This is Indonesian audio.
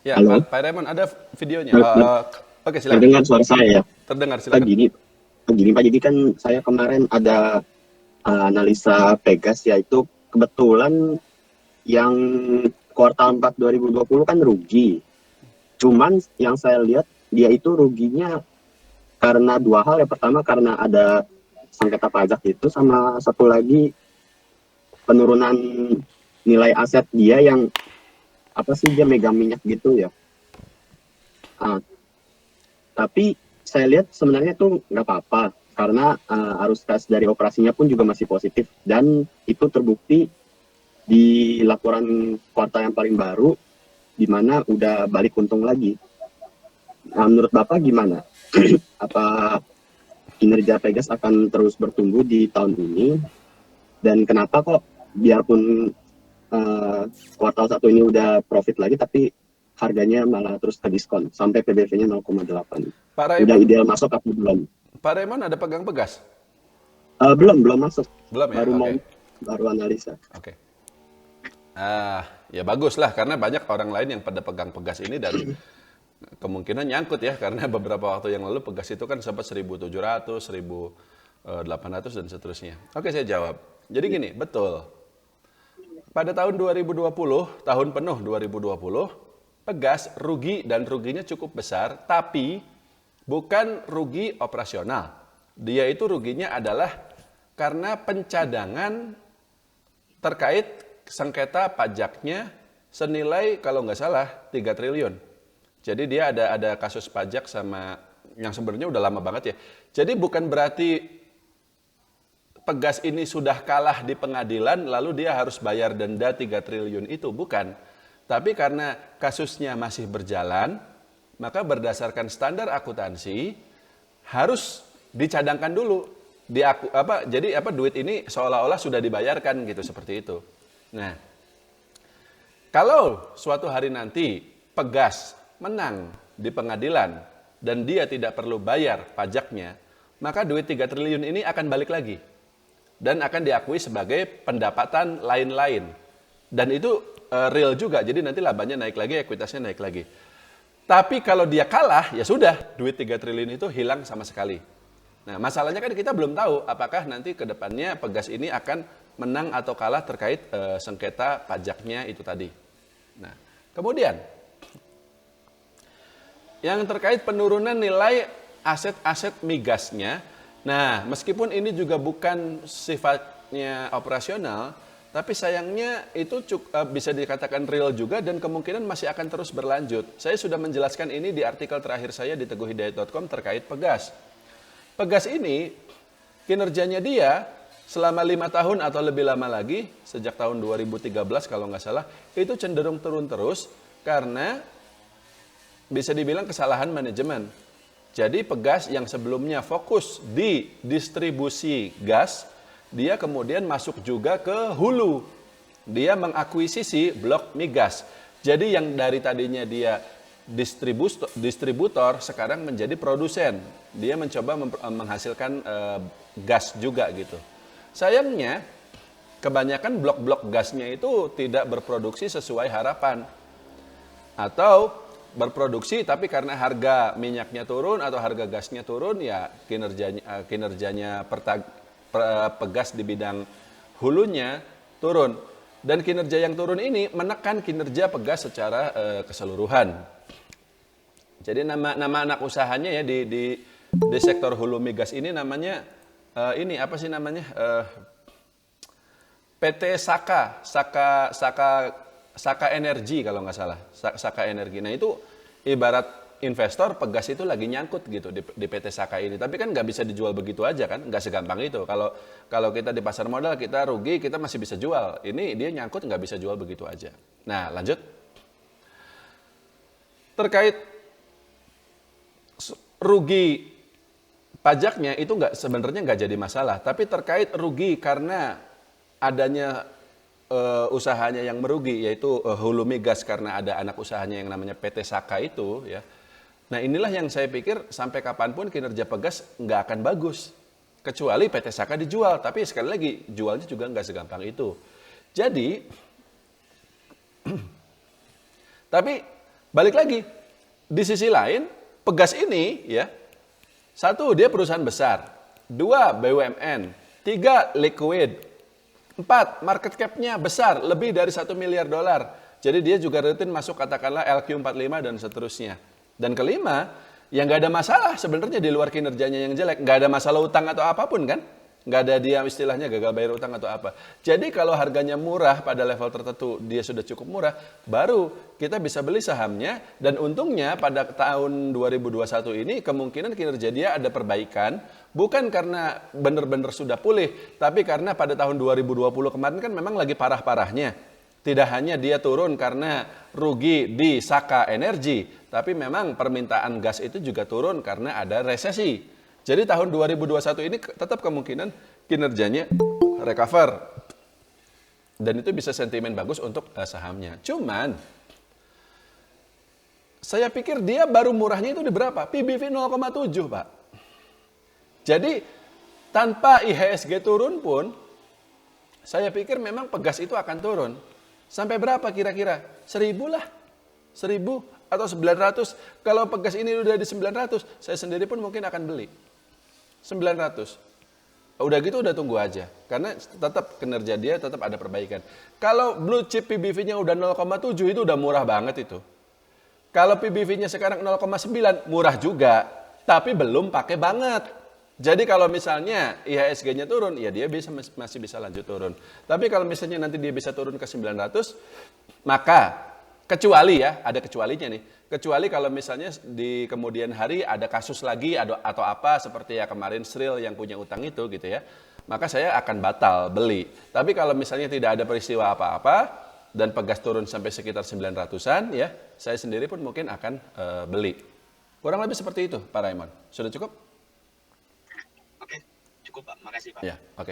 Ya, Halo, Pak Raymond ada videonya. ter- ter- Oke, silakan. terdengar suara saya ya? Terdengar, silakan. Pagi ini Pak, jadi kan saya kemarin ada analisa Pegas, yaitu kebetulan yang kuartal 4 2020 kan rugi. Cuman yang saya lihat dia itu ruginya karena dua hal. Yang pertama karena ada sengketa pajak itu, sama satu lagi penurunan nilai aset dia yang apa sih, dia mega minyak gitu ya. Ah, Tapi saya lihat sebenarnya tuh nggak apa-apa karena arus kas dari operasinya pun juga masih positif, dan itu terbukti di laporan kuartal yang paling baru di mana udah balik untung lagi. Nah, menurut Bapak gimana? Apa kinerja Pegas akan terus bertumbuh di tahun ini, dan kenapa kok biarpun eh, kuartal satu ini udah profit lagi tapi harganya malah terus ke diskon sampai PBV-nya 0,8. Pak Udah Raymond, ideal masuk apa belum? Pak Raymond ada pegang Pegas? Belum masuk. Belum ya? Baru mau Oke. baru analisa. Oke. Ya bagus lah karena banyak orang lain yang pada pegang Pegas ini dan kemungkinan nyangkut ya karena beberapa waktu yang lalu Pegas itu kan sempat 1.700, 1.800 dan seterusnya. Oke, saya jawab. Jadi gini, betul. Pada tahun 2020, tahun penuh 2020, Pegas rugi dan ruginya cukup besar, tapi bukan rugi operasional. Dia itu ruginya adalah karena pencadangan terkait sengketa pajaknya senilai kalau nggak salah 3 triliun. Jadi dia ada kasus pajak sama yang sebenarnya udah lama banget ya. Jadi bukan berarti Pegas ini sudah kalah di pengadilan lalu dia harus bayar denda 3 triliun itu, bukan. Tapi karena kasusnya masih berjalan, maka berdasarkan standar akuntansi harus dicadangkan dulu. Jadi duit ini seolah-olah sudah dibayarkan gitu, seperti itu. Nah, kalau suatu hari nanti Pegas menang di pengadilan dan dia tidak perlu bayar pajaknya, maka duit 3 triliun ini akan balik lagi dan akan diakui sebagai pendapatan lain-lain. Dan itu real juga, jadi nanti labanya naik lagi, ekuitasnya naik lagi. Tapi kalau dia kalah, ya sudah, duit 3 triliun itu hilang sama sekali. Nah, masalahnya kan kita belum tahu apakah nanti ke depannya Pegas ini akan menang atau kalah terkait sengketa pajaknya itu tadi. Nah, kemudian yang terkait penurunan nilai aset-aset migasnya. Nah, meskipun ini juga bukan sifatnya operasional, tapi sayangnya itu bisa dikatakan real juga dan kemungkinan masih akan terus berlanjut. Saya sudah menjelaskan ini di artikel terakhir saya di teguhhidayat.com terkait Pegas. Pegas ini kinerjanya dia selama 5 tahun atau lebih lama lagi, sejak tahun 2013 kalau nggak salah, itu cenderung turun terus karena bisa dibilang kesalahan manajemen. Jadi Pegas yang sebelumnya fokus di distribusi gas, dia kemudian masuk juga ke hulu. Dia mengakuisisi blok migas. Jadi yang dari tadinya dia distributor sekarang menjadi produsen. Dia mencoba menghasilkan gas juga gitu. Sayangnya kebanyakan blok-blok gasnya itu tidak berproduksi sesuai harapan. Atau berproduksi tapi karena harga minyaknya turun atau harga gasnya turun, ya kinerjanya Pegas di bidang hulunya turun. Dan kinerja yang turun ini menekan kinerja Pegas secara keseluruhan. Jadi nama anak usahanya ya di sektor hulu migas ini namanya ini apa sih namanya? PT Saka Energi kalau nggak salah, Saka Energi. Nah itu ibarat investor Pegas itu lagi nyangkut gitu di PT Saka ini. Tapi kan nggak bisa dijual begitu aja kan, nggak segampang itu. Kalau kita di pasar modal kita rugi, kita masih bisa jual. Ini dia nyangkut nggak bisa jual begitu aja. Nah lanjut. Terkait rugi pajaknya itu sebenarnya nggak jadi masalah. Tapi terkait rugi karena adanya usahanya yang merugi, yaitu hulu migas karena ada anak usahanya yang namanya PT Saka itu ya. Nah inilah yang saya pikir sampai kapanpun kinerja Pegas nggak akan bagus kecuali PT Saka dijual, tapi sekali lagi jualnya juga nggak segampang itu. Jadi tapi Balik lagi, di sisi lain, Pegas ini ya, satu dia perusahaan besar, dua BUMN, tiga liquid, empat market cap-nya besar, lebih dari 1 miliar dolar. Jadi dia juga rutin masuk katakanlah LQ45 dan seterusnya. Dan kelima, yang nggak ada masalah sebenarnya di luar kinerjanya yang jelek, nggak ada masalah utang atau apapun kan? Nggak ada dia istilahnya gagal bayar utang atau apa. Jadi kalau harganya murah pada level tertentu, dia sudah cukup murah, baru kita bisa beli sahamnya. Dan untungnya pada tahun 2021 ini kemungkinan kinerja dia ada perbaikan, bukan karena benar-benar sudah pulih, tapi karena pada tahun 2020 kemarin kan memang lagi parah-parahnya. Tidak hanya dia turun karena rugi di Saka Energi, tapi memang permintaan gas itu juga turun karena ada resesi. Jadi tahun 2021 ini tetap kemungkinan kinerjanya recover. Dan itu bisa sentimen bagus untuk sahamnya. Cuman, saya pikir dia baru murahnya itu di berapa? PBV 0,7 Pak. Jadi tanpa IHSG turun pun, saya pikir memang Pegas itu akan turun. Sampai berapa kira-kira? 1.000 lah. 1.000 atau 900. Kalau Pegas ini udah di 900, saya sendiri pun mungkin akan beli. 900. Udah gitu udah tunggu aja. Karena tetap kinerja dia tetap ada perbaikan. Kalau blue chip PBV-nya udah 0,7 itu udah murah banget itu. Kalau PBV-nya sekarang 0,9 murah juga, tapi belum pakai banget. Jadi kalau misalnya IHSG-nya turun, ya dia masih bisa lanjut turun. Tapi kalau misalnya nanti dia bisa turun ke 900, maka kecuali ya, ada kecualinya nih. Kecuali kalau misalnya di kemudian hari ada kasus lagi atau apa seperti ya kemarin Sril yang punya utang itu gitu ya. Maka saya akan batal beli. Tapi kalau misalnya tidak ada peristiwa apa-apa dan Pegas turun sampai sekitar 900-an ya, saya sendiri pun mungkin akan beli. Kurang lebih seperti itu Pak Raymond. Sudah cukup? Oke, cukup Pak. Makasih Pak. Ya, oke.